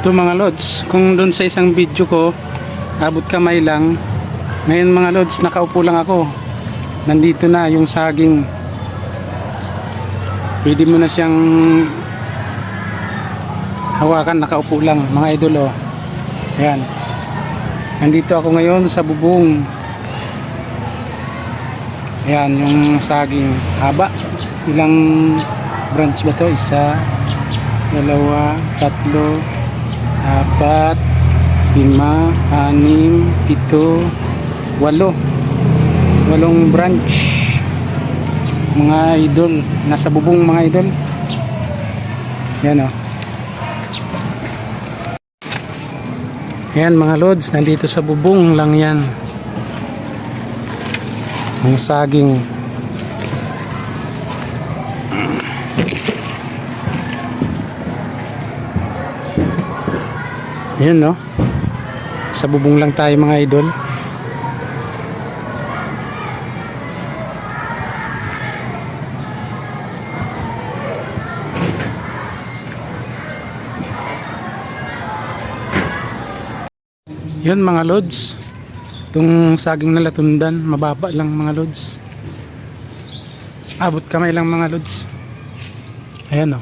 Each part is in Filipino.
Ito mga lods, kung doon sa isang video ko abot kamay lang, ngayon mga lods nakaupo lang ako. Nandito na yung saging. Pwede mo na siyang hawakan, nakaupo lang mga idol oh. Ayan. Nandito ako ngayon sa bubong. Ayan yung saging, haba. Ilang branch ba to? Isa, dalawa, tatlo, apat, lima, anim, pito, walo. Walong branch mga idol, nasa bubong mga idol. Yan o. Yan mga lods, nandito sa bubong lang yan ang saging. Yan no, sa bubong lang tayo mga idol. Yun mga lods, itong saging na latundan, mababa lang mga lods, abot kamay lang mga lods. Ayan o,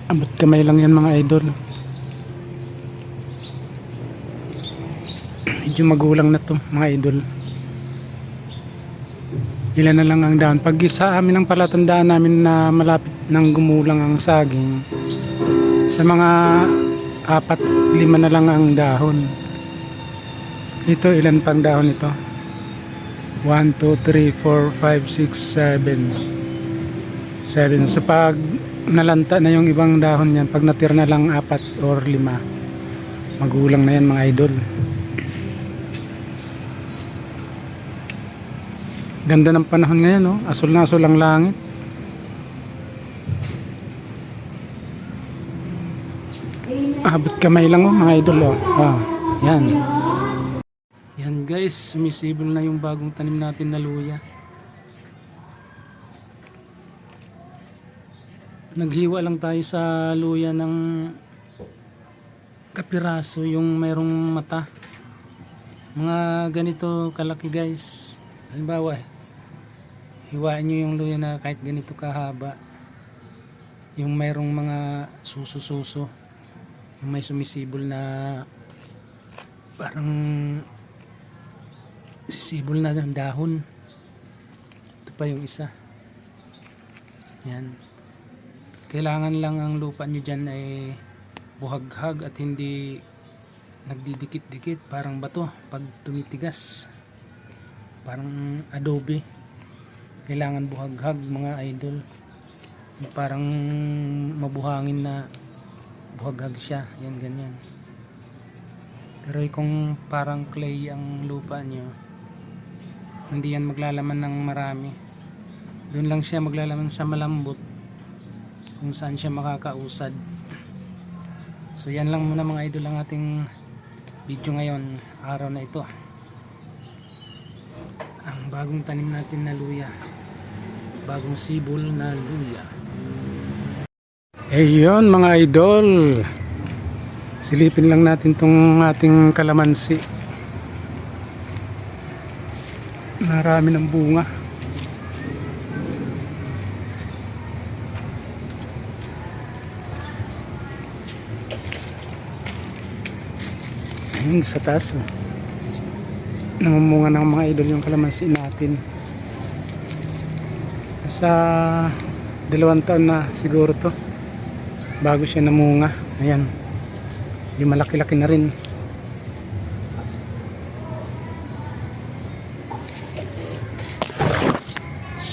abot kamay lang yan mga idol. Medyo magulang na to mga idol. Ilan na lang ang dahon. Pag sa amin ang palatandaan namin na malapit nang gumulang ang saging, sa mga 4-5 na lang ang dahon. Ito, ilan pang dahon ito? 1, 2, 3, 4, 5, 6, 7. So pag nalanta na yung ibang dahon yan, pag natira na lang 4 or 5, magulang na yan mga idol. Ganda ng panahon ngayon no? Asul na asul ang langit. Abot kamay lang oh, mga idol oh. Yan. Yan guys, sumisibol na yung bagong tanim natin na luya. Naghiwa lang tayo sa luya ng kapiraso, yung mayroong mata. Mga ganito kalaki guys. Halimbawa, hiwain nyo yung luya na kahit ganito kahaba, yung mayroong mga suso-suso, yung may sumisibol na parang sisibol na ng dahon. Ito pa yung isa. Yan. Kailangan lang ang lupa nyo dyan ay buhaghag at hindi nagdidikit-dikit parang bato pag tumitigas, parang adobe. Kailangan buhaghag mga idol, parang mabuhangin na buhaghag siya. Yan ganyan. Pero kung parang clay ang lupa nyo, hindi yan maglalaman ng marami. Doon lang siya maglalaman sa malambot, kung saan siya makakausad. So yan lang muna mga idol ang ating video ngayon, araw na ito. Ang bagong tanim natin na luya, bagong sibol na luya. Ayun mga idol, silipin lang natin tong ating kalamansi. Marami ng bunga. Ayun sa taas oh. Namumunga ng mga idol yung kalamansi natin. Sa 2 taon na siguro to bago siya namunga. Ayan, yung malaki-laki na rin.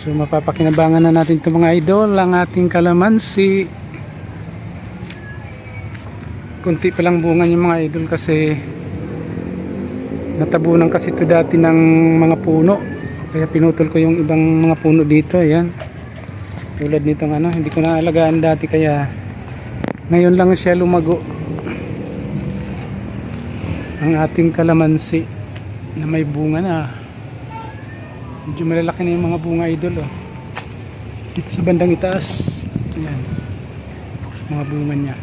So mapapakinabangan na natin itong mga idol, ang ating kalamansi. Kunti pa lang bunga yung mga idol kasi natabunan kasi ito dati ng mga puno, kaya pinutol ko yung ibang mga puno dito. Ayan, tulad nitong ano, hindi ko naalagaan dati kaya ngayon lang siya lumago ang ating kalamansi na may bunga na. Medyo malalaki na yung mga bunga idol oh. Dito sa bandang itaas, ayan, mga bunga niya.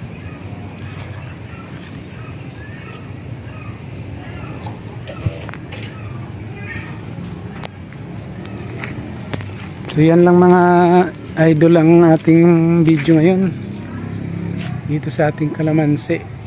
So yan lang mga idol ang ating video ngayon dito sa ating Kalamansi.